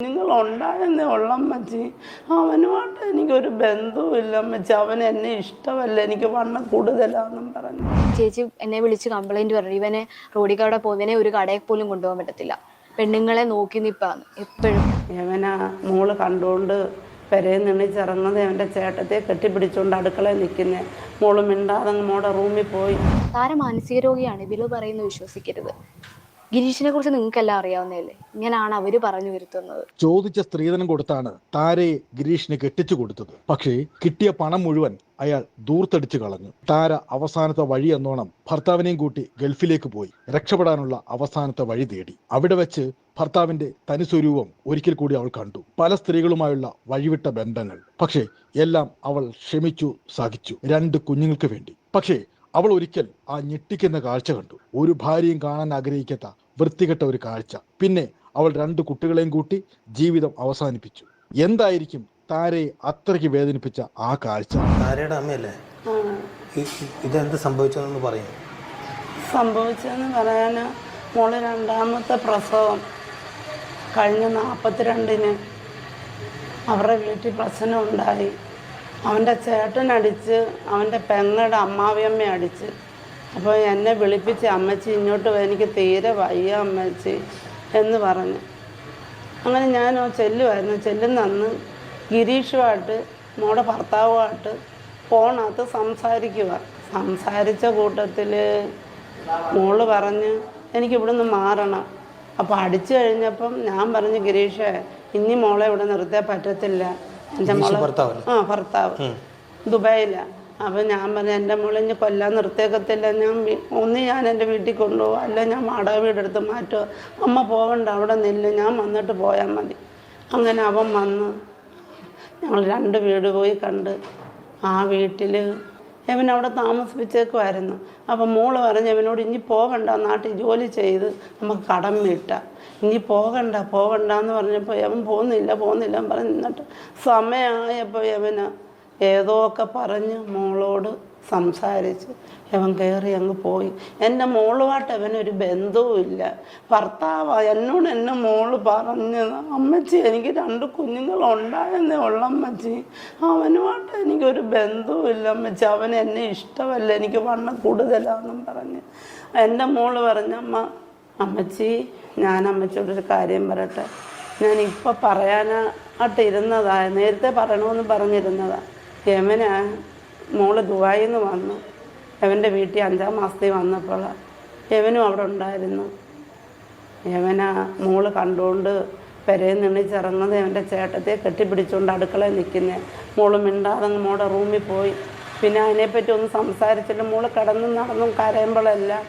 നിങ്ങളുണ്ടായെന്നേ ഉള്ളമ്മച്ചി. അവനുമായിട്ട് എനിക്കൊരു ബന്ധവുമില്ല അമ്മച്ചി. അവൻ എന്നെ ഇഷ്ടമല്ല, എനിക്ക് വണ്ണം കൂടുതലാണെന്നും പറഞ്ഞു. ചേച്ചി എന്നെ വിളിച്ച് കംപ്ലൈന്റ് പറഞ്ഞു, ഇവനെ റോഡിൽ കൂടെ പോകുന്നതിനെ ഒരു കടയിൽ പോലും കൊണ്ടുപോകാൻ പറ്റത്തില്ല, പെണ്ണുങ്ങളെ നോക്കി നിപ്പാന്ന് എപ്പോഴും. യവനാ മോള് കണ്ടുകൊണ്ട് പെരയിൽ നിന്നിച്ചിറങ്ങുന്നത് അവൻ്റെ ചേട്ടത്തെ കെട്ടിപ്പിടിച്ചുകൊണ്ട് അടുക്കളയിൽ നിൽക്കുന്നത്. മോള് മിണ്ടാതെ മോടെ റൂമിൽ പോയി. താര മാനസിക രോഗിയാണ്, ഇതിലോ പറയുന്നത് വിശ്വസിക്കരുത്. ഗിരീഷിനെ കുറിച്ച് നിങ്ങൾക്കെല്ലാം അറിയാവുന്നതല്ലേ, ഇങ്ങനെയാണ് അവര് പറഞ്ഞു വരുത്തുന്നത്. ചോദിച്ച സ്ത്രീധനം കൊടുത്താണ് താരയെ ഗിരീഷിന് കെട്ടിച്ചു കൊടുത്തത്. പക്ഷേ കിട്ടിയ പണം മുഴുവൻ അയാൾ ദൂർത്തടിച്ചു കളഞ്ഞു. താര അവസാനത്തെ വഴി എന്നോണം ഭർത്താവിനെയും കൂട്ടി ഗൾഫിലേക്ക് പോയി രക്ഷപ്പെടാനുള്ള അവസാനത്തെ വഴി തേടി. അവിടെ വെച്ച് ഭർത്താവിന്റെ തനിസ്വരൂപം ഒരിക്കൽ കൂടി അവൾ കണ്ടു. പല സ്ത്രീകളുമായുള്ള വഴിവിട്ട ബന്ധങ്ങൾ. പക്ഷേ എല്ലാം അവൾ ക്ഷമിച്ചു, സഹിച്ചു, 2 കുഞ്ഞുങ്ങൾക്ക് വേണ്ടി. പക്ഷേ അവൾ ഒരിക്കൽ ആ ഞെട്ടിക്കുന്ന കാഴ്ച കണ്ടു. ഒരു ഭാര്യയും കാണാൻ ആഗ്രഹിക്കാത്ത വൃത്തികെട്ട ഒരു കാഴ്ച. പിന്നെ അവൾ 2 കുട്ടികളെയും കൂട്ടി ജീവിതം അവസാനിപ്പിച്ചു. എന്തായിരിക്കും താരയെ അത്രയ്ക്ക് വേദനിപ്പിച്ച ആ കാഴ്ച? താരയുടെ അമ്മയല്ലേ ഇതെന്ത് സംഭവിച്ചതെന്ന് പറയും. സംഭവിച്ചതെന്ന് പറയാൻ, മോള് 2ാമത്തെ പ്രസവം കഴിഞ്ഞ 42-ന് അവരുടെ വീട്ടിൽ പ്രശ്നം ഉണ്ടായി. അവൻ്റെ ചേട്ടനടിച്ച് അവൻ്റെ പെങ്ങളുടെ അമ്മാവിയമ്മ അടിച്ച്. അപ്പോൾ എന്നെ വിളിപ്പിച്ച്, അമ്മച്ചി ഇങ്ങോട്ട് എനിക്ക് തീരെ വയ്യ അമ്മച്ചി എന്ന് പറഞ്ഞു. അങ്ങനെ ഞാൻ ചെല്ലുമായിരുന്നു. ചെല്ലുന്ന അന്ന് ഗിരീഷുമായിട്ട് മോടെ ഭർത്താവുമായിട്ട് ഫോണകത്ത് സംസാരിച്ച കൂട്ടത്തിൽ മോള് പറഞ്ഞ് എനിക്കിവിടുന്ന് മാറണം. അപ്പോൾ അടിച്ചു കഴിഞ്ഞപ്പം ഞാൻ പറഞ്ഞു, ഗിരീഷേ ഇനി മോളെ ഇവിടെ നിർത്താൻ പറ്റത്തില്ല, എൻ്റെ മോളെ ഭർത്താവ് ദുബായിലാണ്. അപ്പം ഞാൻ പറഞ്ഞു, എൻ്റെ മോളെ ഇനി കൊല്ലാൻ നിർത്തേക്കത്തില്ല, ഞാൻ എൻ്റെ വീട്ടിൽ കൊണ്ടുപോകും, അല്ല ഞാൻ വാടക വീടെടുത്ത് മാറ്റുമോ, അമ്മ പോകണ്ട അവിടെ നില്ല, ഞാൻ വന്നിട്ട് പോയാൽ മതി. അങ്ങനെ അവൻ വന്ന് ഞങ്ങൾ 2 വീട് പോയി കണ്ട്. ആ വീട്ടിൽ അവനവിടെ താമസിപ്പിച്ചേക്കുമായിരുന്നു. അപ്പം മോള് പറഞ്ഞ് അവനോട് ഇനി പോകണ്ട, നാട്ടിൽ ജോലി ചെയ്ത് നമുക്ക് കടം വീട്ടാം, ഇനി പോകണ്ടെന്ന് പറഞ്ഞപ്പോൾ അവൻ പോകുന്നില്ല പറഞ്ഞ് നിന്നിട്ട് സമയമായപ്പോൾ അവന് ഏതോ ഒക്കെ പറഞ്ഞ് മോളോട് സംസാരിച്ച് അവൻ കയറി അങ്ങ് പോയി. എൻ്റെ മോളുമായിട്ട് അവനൊരു ബന്ധവുമില്ല. ഭർത്താവ് എന്നോട് എൻ്റെ മോള് പറഞ്ഞത്, അമ്മച്ചി എനിക്ക് 2 കുഞ്ഞുങ്ങളുണ്ടായെന്നേ ഉള്ളമ്മച്ചി, അവനുമായിട്ട് എനിക്കൊരു ബന്ധവുമില്ല അമ്മച്ചി, അവൻ എന്നെ ഇഷ്ടമല്ല, എനിക്ക് വണ്ണം കൂടുതലാണെന്നും പറഞ്ഞ്. എൻ്റെ മോള് പറഞ്ഞ, അമ്മച്ചി ഞാൻ അമ്മച്ചിയോടൊരു കാര്യം പറയട്ടെ, ഞാനിപ്പോൾ പറയാനായിട്ടിരുന്നതാണ്, നേരത്തെ പറയണമെന്ന് പറഞ്ഞിരുന്നതാണ്. യമന മോള് ദുബായിൽ നിന്ന് വന്നു. യവൻ്റെ വീട്ടിൽ 5-ാം മാസത്തിൽ വന്നപ്പോൾ യവനും അവിടെ ഉണ്ടായിരുന്നു. യവന മോള് കണ്ടുകൊണ്ട് പെരയിൽ നിന്നിച്ചിറങ്ങുന്നത് അവൻ്റെ ചേട്ടത്തെ കെട്ടിപ്പിടിച്ചുകൊണ്ട് അടുക്കളയിൽ നിൽക്കുന്നത്. മോള് മിണ്ടാതെ മോടെ റൂമിൽ പോയി. പിന്നെ അതിനെപ്പറ്റി ഒന്നും സംസാരിച്ചിട്ട് മോള് നടന്നും കരയുമ്പോഴെല്ലാം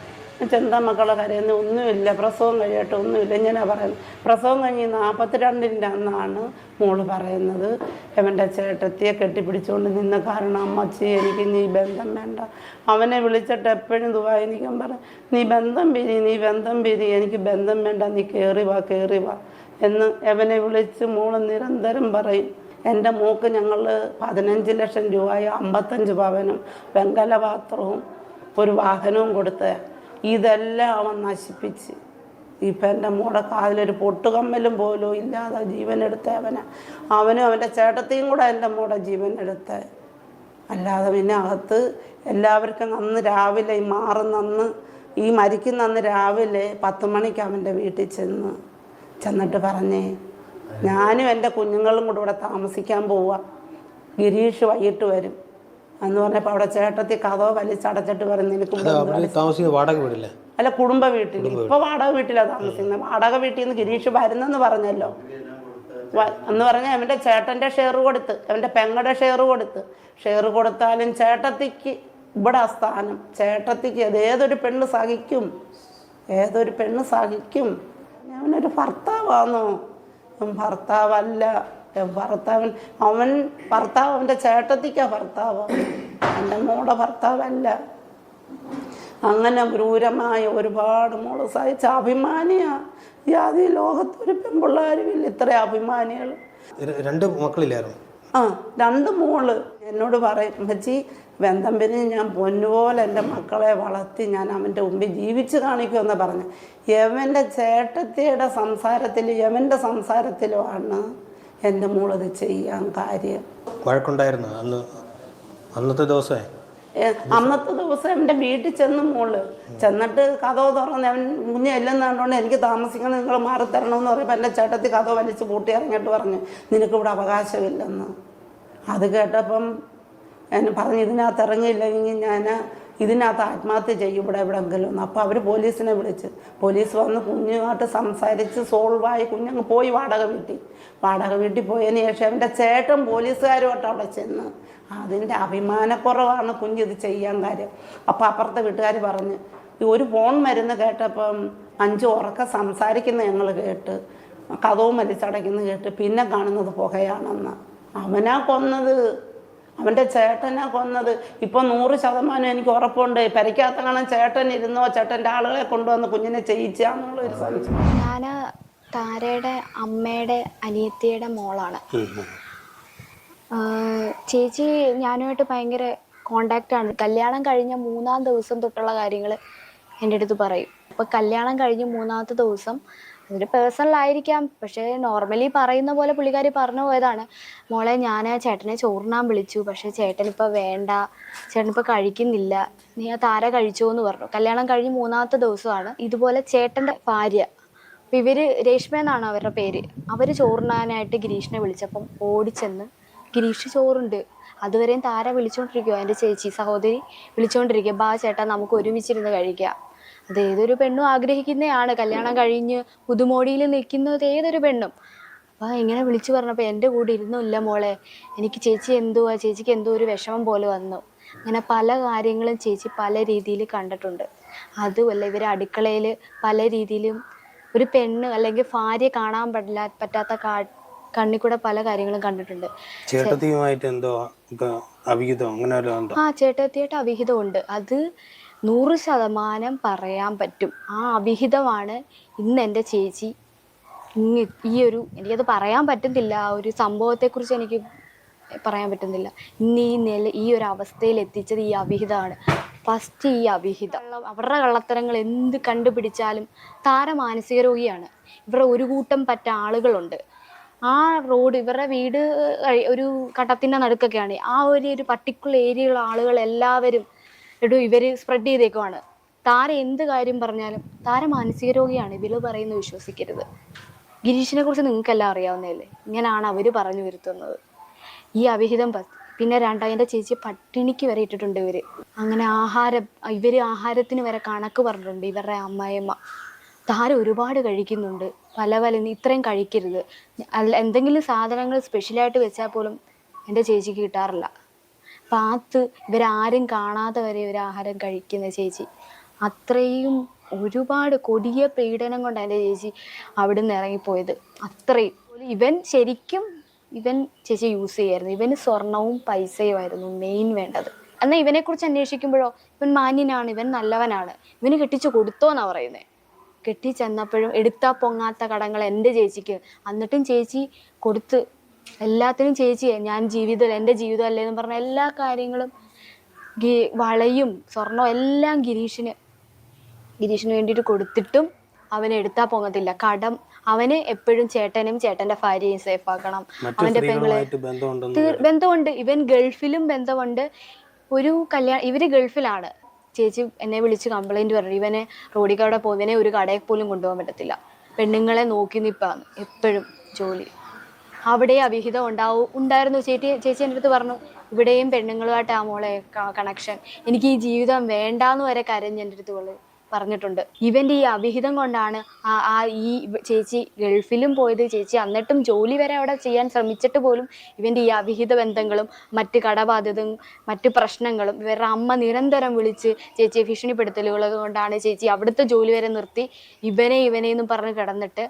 ചെന്താ മക്കളെ കരയുന്ന ഒന്നുമില്ല, പ്രസവം കഴിയട്ടെ ഒന്നുമില്ല ഇങ്ങനെ പറയുന്നത്. പ്രസവം കഴിഞ്ഞ് 42-ൻ്റെ അന്നാണ് മോള് പറയുന്നത്, അവൻ്റെ ചേട്ടത്തിയെ കെട്ടിപ്പിടിച്ചുകൊണ്ട് നിന്ന കാരണം അമ്മച്ചി എനിക്ക് നീ ബന്ധം വേണ്ട. അവനെ വിളിച്ചിട്ട് എപ്പോഴും ദുബായി നിൽക്കാൻ പറയും, നീ ബന്ധം പിരി, എനിക്ക് ബന്ധം വേണ്ട, നീ കയറി വാ എന്ന് അവനെ വിളിച്ച് മോള് നിരന്തരം പറയും. എൻ്റെ മോക്ക് ഞങ്ങൾ 15 ലക്ഷം രൂപയോ 55 പവനും വെങ്കല പാത്രവും ഒരു വാഹനവും കൊടുത്ത. ഇതെല്ലാം അവൻ നശിപ്പിച്ച്. ഇപ്പം എൻ്റെ മോടെ കാതിലൊരു പൊട്ടുകമ്മലും പോലും ഇല്ലാതെ ജീവനെടുത്ത അവനും അവൻ്റെ ചേട്ടത്തെയും കൂടെ എൻ്റെ മോടെ ജീവനെടുത്ത. അല്ലാതെ പിന്നെ അകത്ത് എല്ലാവർക്കും അന്ന് രാവിലെ ഈ മരിക്കുന്ന അന്ന് രാവിലെ 10 മണിക്ക് അവൻ്റെ വീട്ടിൽ ചെന്നിട്ട് പറഞ്ഞേ, ഞാനും എൻ്റെ കുഞ്ഞുങ്ങളും കൂടെ ഇവിടെ താമസിക്കാൻ പോവുക, ഗിരീഷ് വൈകിട്ട് വരും എന്ന് പറഞ്ഞപ്പോൾ അവിടെ ചേട്ടത്തി കഥോ വലിച്ചടച്ചിട്ട് പറയുന്നത്, അല്ല കുടുംബ വീട്ടിൽ. ഇപ്പൊ വാടക വീട്ടിലാണ് താമസിക്കുന്നത്. വാടക വീട്ടിൽ നിന്ന് ഗിരീഷ് വരുന്നെന്ന് പറഞ്ഞല്ലോ എന്ന് പറഞ്ഞാൽ അവൻ്റെ ചേട്ടൻ്റെ ഷെയർ കൊടുത്ത്, അവൻ്റെ പെങ്ങളുടെ ഷെയർ കൊടുത്താലും ചേട്ടത്തിക്ക് ഇവിടെ സ്ഥാനം. ചേട്ടത്തിക്ക് ഏതൊരു പെണ്ണ് സഹിക്കും. അവനൊരു ഭർത്താവാണോ? ഭർത്താവല്ല. ഭർത്താവ് അവൻ്റെ ചേട്ടത്തിക്കാ ഭർത്താവ്, എൻ്റെ മോടെ ഭർത്താവല്ല. അങ്ങനെ ക്രൂരമായ ഒരുപാട് മോള് സഹിച്ച അഭിമാനിയാ. ഈ ലോകത്തൊരു പെൺപിള്ളേരുമില്ല ഇത്ര അഭിമാനികൾ. 2 മക്കളില്ലായിരുന്നു? 2 മോള് എന്നോട് പറയും, അമ്മച്ചി ബന്ധം പിരിഞ്ഞ് ഞാൻ പൊന്നുപോലെ എൻ്റെ മക്കളെ വളർത്തി ഞാൻ അവൻ്റെ മുമ്പിൽ ജീവിച്ച് കാണിക്കുമെന്ന് പറഞ്ഞു. യവൻ്റെ ചേട്ടത്തിയുടെ സംസാരത്തിലും യവൻ്റെ സംസാരത്തിലുമാണ് എൻ്റെ മോളത് ചെയ്യാൻ കാര്യം. വഴക്കുണ്ടായിരുന്നു അന്നത്തെ ദിവസമേ? അന്നത്തെ ദിവസം എൻ്റെ വീട്ടിൽ ചെന്ന് മോള് ചെന്നിട്ട് കഥവ് തുറന്ന് അവൻ കുഞ്ഞ് എല്ലുന്നതുകൊണ്ട് എനിക്ക് താമസിക്കണം, നിങ്ങൾ മാറി തരണമെന്ന് പറയുമ്പോൾ എൻ്റെ ചേട്ടത്തി കഥ വലിച്ച് കൂട്ടി ഇറങ്ങിയിട്ട് പറഞ്ഞു നിനക്കിവിടെ അവകാശമില്ലെന്ന്. അത് കേട്ടപ്പം എന്നെ പറഞ്ഞു ഇതിനകത്ത് ഇറങ്ങിയില്ലെങ്കിൽ ഞാൻ ഇതിനകത്ത് ആത്മഹത്യ ചെയ്യും ഇവിടെ എവിടെയെങ്കിലും. അപ്പോൾ അവർ പോലീസിനെ വിളിച്ച് പോലീസ് വന്ന് കുഞ്ഞുമായിട്ട് സംസാരിച്ച് സോൾവായി കുഞ്ഞങ്ങ് പോയി വാടക വീട്ടിൽ പോയതിന് ശേഷം എൻ്റെ ചേട്ടൻ പോലീസുകാരുമായിട്ട് അവിടെ ചെന്ന് അതിൻ്റെ അഭിമാനക്കുറവാണ് കുഞ്ഞിത് ചെയ്യാൻ കാര്യം. അപ്പോൾ അപ്പുറത്തെ വീട്ടുകാർ പറഞ്ഞ് ഒരു ഫോൺ മരുന്ന് കേട്ടപ്പം 5 ഉറക്കം സംസാരിക്കുന്ന ഞങ്ങൾ കേട്ട് കഥവും വലിച്ചടയ്ക്കുന്ന കേട്ട് പിന്നെ കാണുന്നത് പുകയാണെന്ന്. അവനാ കൊന്നത്, അവൻ്റെ ചേട്ടനാ കൊന്നത്. ഇപ്പോൾ 100% എനിക്ക് ഉറപ്പുണ്ട്. പെരയ്ക്കകത്ത് കാണാൻ ചേട്ടൻ ഇരുന്നോ ചേട്ടൻ്റെ ആളുകളെ കൊണ്ടുവന്ന് കുഞ്ഞിനെ ചെയ്യിച്ചാന്നുള്ളൊരു സംശയം. ഞാൻ താരയുടെ അമ്മയുടെ അനിയത്തിയുടെ മോളാണ്. ചേച്ചി ഞാനുമായിട്ട് ഭയങ്കര കോണ്ടാക്റ്റാണ്. കല്യാണം കഴിഞ്ഞ 3-ാം ദിവസം തൊട്ടുള്ള കാര്യങ്ങൾ എൻ്റെ അടുത്ത് പറയും. അപ്പോൾ കല്യാണം കഴിഞ്ഞ് 3-ാമത്തെ ദിവസം അതൊരു പേഴ്സണലായിരിക്കാം, പക്ഷേ നോർമലി പറയുന്ന പോലെ പുള്ളിക്കാരി പറഞ്ഞു പോയതാണ്. മോളെ ഞാൻ ചേട്ടനെ ചോറിനാൻ വിളിച്ചു, പക്ഷേ ചേട്ടനിപ്പോൾ വേണ്ട, ചേട്ടനിപ്പോൾ കഴിക്കുന്നില്ല, നീ ആ താര കഴിച്ചോ എന്ന് പറഞ്ഞു. കല്യാണം കഴിഞ്ഞ് 3-ാമത്തെ ദിവസമാണ്. ഇതുപോലെ ചേട്ടൻ്റെ ഭാര്യ, അപ്പം ഇവർ രേഷ്മ എന്നാണ് അവരുടെ പേര്, അവർ ചോറിനാനായിട്ട് ഗിരീഷിനെ വിളിച്ചപ്പം ഓടിച്ചെന്ന് ഗിരീഷ് ചോറുണ്ട്. അതുവരെയും താര വിളിച്ചുകൊണ്ടിരിക്കുക, എൻ്റെ ചേച്ചി സഹോദരി വിളിച്ചുകൊണ്ടിരിക്കുക, ബാ ചേട്ടാ നമുക്ക് ഒരുമിച്ചിരുന്ന് കഴിക്കാം. അത് ഏതൊരു പെണ്ണും ആഗ്രഹിക്കുന്നതാണ്, കല്യാണം കഴിഞ്ഞ് പുതുമോടിയിൽ നിൽക്കുന്നത് ഏതൊരു പെണ്ണും. അപ്പോൾ ഇങ്ങനെ വിളിച്ചു പറഞ്ഞപ്പോൾ എൻ്റെ കൂടെ ഇരുന്നില്ല മോളെ, എനിക്ക് ചേച്ചിക്ക് എന്തോ ഒരു വിഷമം പോലെ വന്നു. അങ്ങനെ പല കാര്യങ്ങളും ചേച്ചി പല രീതിയിൽ കണ്ടിട്ടുണ്ട്. അതുമല്ല ഇവർ അടുക്കളയിൽ പല രീതിയിലും ഒരു പെണ്ണ് അല്ലെങ്കിൽ ഭാര്യ കാണാൻ പറ്റാത്ത കണ്ണിൽ കൂടെ പല കാര്യങ്ങളും കണ്ടിട്ടുണ്ട്. ചേട്ടത്തിയുമായിട്ട് എന്തോ അവിഹിതം അങ്ങനെ ചേട്ടത്തിയായിട്ട് അവിഹിതമുണ്ട്. അത് 100% പറയാൻ പറ്റും. ആ അവിഹിതമാണ് ഇന്ന് എൻ്റെ ചേച്ചി എനിക്കത് പറയാൻ പറ്റുന്നില്ല. ആ ഒരു സംഭവത്തെക്കുറിച്ച് എനിക്ക് പറയാൻ പറ്റുന്നില്ല. ഇന്ന് ഈ ഒരു അവസ്ഥയിൽ എത്തിച്ചത് ഈ അവിഹിതമാണ്. ഫസ്റ്റ് ഈ അവിഹിതം, അവരുടെ കള്ളത്തരങ്ങൾ എന്ത് കണ്ടുപിടിച്ചാലും താര മാനസിക രോഗിയാണ്. ഇവരുടെ ഒരു കൂട്ടം ആളുകളുണ്ട്. ആ റോഡ് ഇവരുടെ വീട് ഒരു കട്ടത്തിൻ്റെ നടുക്കൊക്കെയാണ്. ആ ഒരു പർട്ടിക്കുലർ ഏരിയയിലുള്ള ആളുകൾ എല്ലാവരും ഇവർ സ്പ്രെഡ് ചെയ്തേക്കുവാണ്. താര എന്ത് കാര്യം പറഞ്ഞാലും താര മാനസിക രോഗിയാണ്, ഇവർ പറയുന്നത് വിശ്വസിക്കരുത്. ഗിരീഷിനെ കുറിച്ച് നിങ്ങൾക്കെല്ലാം അറിയാവുന്നതല്ലേ, ഇങ്ങനെയാണ് അവർ പറഞ്ഞു വരുത്തുന്നത്. ഈ അവിഹിതം പിന്നെ എൻ്റെ ചേച്ചി പട്ടിണിക്ക് വരെ ഇട്ടിട്ടുണ്ട് ഇവർ. അങ്ങനെ ആഹാരത്തിന് വരെ കണക്ക് പറഞ്ഞിട്ടുണ്ട് ഇവരുടെ അമ്മായിയമ്മ. താര ഒരുപാട് കഴിക്കുന്നുണ്ട്, പല ഇത്രയും കഴിക്കരുത്, എന്തെങ്കിലും സാധനങ്ങൾ സ്പെഷ്യലായിട്ട് വെച്ചാൽ പോലും എൻ്റെ ചേച്ചിക്ക് കിട്ടാറില്ല. ഇവരാരും കാണാതെ വരെ ഇവർ ആഹാരം കഴിക്കുന്ന ചേച്ചി. അത്രയും ഒരുപാട് കൊടിയ പീഡനം കൊണ്ട് എൻ്റെ ചേച്ചി അവിടെ നിന്ന് ഇറങ്ങിപ്പോയത്. അത്രയും ഇവൻ ചേച്ചി യൂസ് ചെയ്യായിരുന്നു. ഇവന് സ്വർണവും പൈസയുമായിരുന്നു മെയിൻ വേണ്ടത്. എന്നാൽ ഇവനെക്കുറിച്ച് അന്വേഷിക്കുമ്പോഴോ ഇവൻ മാന്യനാണ്, ഇവൻ നല്ലവനാണ്, ഇവന് കെട്ടിച്ചു കൊടുത്തോന്നാണ് പറയുന്നത്. കെട്ടിച്ചെന്നപ്പോഴും എടുത്താൽ പൊങ്ങാത്ത കടങ്ങൾ എൻ്റെ ചേച്ചിക്ക്, എന്നിട്ടും ചേച്ചി കൊടുത്ത് എല്ലാത്തിനും ചേച്ചിയെ എൻ്റെ ജീവിതം അല്ലേന്ന് പറഞ്ഞ എല്ലാ കാര്യങ്ങളും വളയും സ്വർണവും എല്ലാം ഗിരീഷിന് വേണ്ടിയിട്ട് കൊടുത്തിട്ടും അവന് എടുത്താൽ പൊങ്ങത്തില്ല. കടം അവന് എപ്പോഴും ചേട്ടനും ചേട്ടൻ്റെ ഭാര്യയും സേഫ് ആക്കണം, അവൻ്റെ പെങ്ങളെ ബന്ധമുണ്ട്. ഇവൻ ഗൾഫിലും ബന്ധമുണ്ട്. ഇവര് ഗൾഫിലാണ്. ചേച്ചി എന്നെ വിളിച്ച് കംപ്ലൈൻറ്റ് പറഞ്ഞു, ഇവനെ റോഡിൽ പോകുന്നതിനെ ഒരു കടയിൽ പോലും കൊണ്ടുപോകാൻ പറ്റത്തില്ല, പെണ്ണുങ്ങളെ നോക്കി നിൽപ്പാണ് എപ്പോഴും ജോലി. അവിടെ അവിഹിതം ഉണ്ടായിരുന്നു. ചേച്ചി എൻ്റെ അടുത്ത് പറഞ്ഞു, ഇവിടെയും പെണ്ണുങ്ങളുമായിട്ട് ആ മോളെ കണക്ഷൻ, എനിക്ക് ഈ ജീവിതം വേണ്ടാന്ന് വരെ കരഞ്ഞ് എൻ്റെ അടുത്ത് പറഞ്ഞിട്ടുണ്ട്. ഇവൻ്റെ ഈ അവിഹിതം കൊണ്ടാണ് ഈ ചേച്ചി ഗൾഫിലും പോയത്. ചേച്ചി എന്നിട്ടും ജോലി വരെ അവിടെ ചെയ്യാൻ ശ്രമിച്ചിട്ട് പോലും ഇവൻ്റെ ഈ അവിഹിത ബന്ധങ്ങളും മറ്റ് കടബാധ്യതയും മറ്റ് പ്രശ്നങ്ങളും ഇവരുടെ അമ്മ നിരന്തരം വിളിച്ച് ചേച്ചിയെ ഭീഷണിപ്പെടുത്തലുള്ളത് കൊണ്ടാണ് ചേച്ചി അവിടുത്തെ ജോലി വരെ നിർത്തി ഇവനെന്നും പറഞ്ഞ് കിടന്നിട്ട്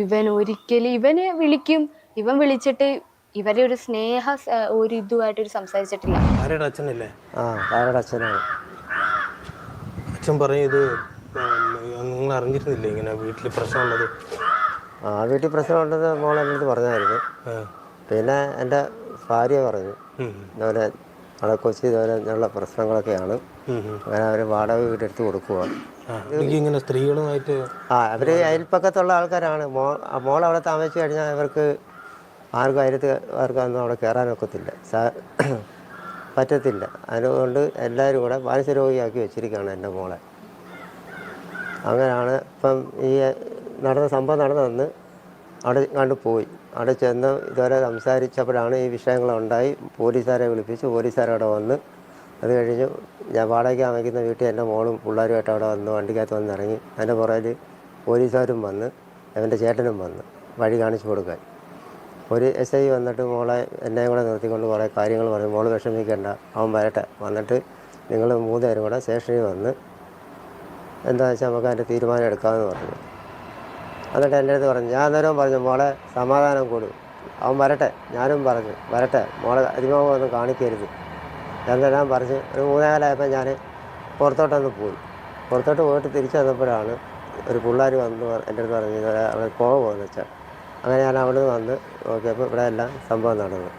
ഇവന് വിളിക്കും. ഇവൻ വിളിച്ചിട്ട് ഇവരെ ഒരു സ്നേഹ ഒരു ഇതുമായിട്ട് സംസാരിച്ചിട്ടില്ല. അച്ഛൻ പറയും ഇത് നിങ്ങൾ അറിഞ്ഞിരുന്നില്ലേ ഇങ്ങനെ വീട്ടിൽ പ്രശ്നമുള്ളത്? വീട്ടിൽ പ്രശ്നമുണ്ടെന്ന് മോൾ എൻ്റെ അടുത്ത് പറഞ്ഞായിരുന്നു. പിന്നെ എൻ്റെ ഭാര്യ പറഞ്ഞു, അതുപോലെ അവിടെ കൊച്ചി ഇതുപോലെയുള്ള പ്രശ്നങ്ങളൊക്കെയാണ്. അങ്ങനെ അവർ വാടക വീടെടുത്ത് കൊടുക്കുവാണ്. ഇങ്ങനെ സ്ത്രീകളുമായിട്ട് അവർ അയൽപ്പക്കത്തുള്ള ആൾക്കാരാണ്. മോൾ അവിടെ താമസിച്ചു കഴിഞ്ഞാൽ അവർക്ക് ആർക്കും അവിടെ കയറാനൊക്കത്തില്ല, പറ്റത്തില്ല. അതുകൊണ്ട് എല്ലാവരും കൂടെ മാനസികരോഗിയാക്കി വെച്ചിരിക്കുകയാണ് എൻ്റെ മോളെ. അങ്ങനെയാണ് ഇപ്പം ഈ സംഭവം നടന്നതെന്ന് അവിടെ പോയി. അവിടെ ചെന്ന് ഇതുവരെ സംസാരിച്ചപ്പോഴാണ് ഈ വിഷയങ്ങളുണ്ടായി. പോലീസുകാരെ വിളിപ്പിച്ച് പോലീസുകാരവിടെ വന്ന് അത് കഴിഞ്ഞ് ഞാൻ വാടകയ്ക്ക് താമസിക്കുന്ന വീട്ടിൽ എൻ്റെ മോളും പിള്ളേരുമായിട്ട് അവിടെ വന്ന് വണ്ടിക്കകത്ത് വന്ന് ഇറങ്ങി. അതിൻ്റെ പുറകിൽ പോലീസുകാരും വന്ന് അവൻ്റെ ചേട്ടനും വന്ന് വഴി കാണിച്ചു കൊടുക്കാൻ. ഒരു SI വന്നിട്ട് മോളെ എന്നെയും കൂടെ നിർത്തിക്കൊണ്ട് കുറേ കാര്യങ്ങൾ പറഞ്ഞു. മോള് വിഷമിക്കേണ്ട, അവൻ വരട്ടെ, വന്നിട്ട് നിങ്ങൾ 3 പേരും കൂടെ സ്റ്റേഷനിൽ വന്ന് എന്താ വെച്ചാൽ നമുക്ക് അതിൻ്റെ തീരുമാനം എടുക്കാമെന്ന് പറഞ്ഞു. എന്നിട്ട് എൻ്റെ അടുത്ത് പറഞ്ഞു, ഞാൻ അന്നേരം പറഞ്ഞു മോളെ സമാധാനം കൊടു, അവൻ വരട്ടെ. ഞാനും പറഞ്ഞു വരട്ടെ, മോളെ അതിമോഹമൊന്നും കാണിക്കരുത് എന്തെല്ലാം പറഞ്ഞ് ഒരു 3:15 ഞാൻ പുറത്തോട്ടൊന്ന് പോയി. പുറത്തോട്ട് പോയിട്ട് തിരിച്ചു വന്നപ്പോഴാണ് ഒരു പിള്ളേർ വന്ന് എൻ്റെ അടുത്ത് പറഞ്ഞു അവിടെ പോകുമെന്ന് വെച്ചാൽ. അങ്ങനെ ഞാൻ അവിടെ നിന്ന് വന്ന് നോക്കിയപ്പോൾ ഇവിടെ എല്ലാം സംഭവം നടന്നു.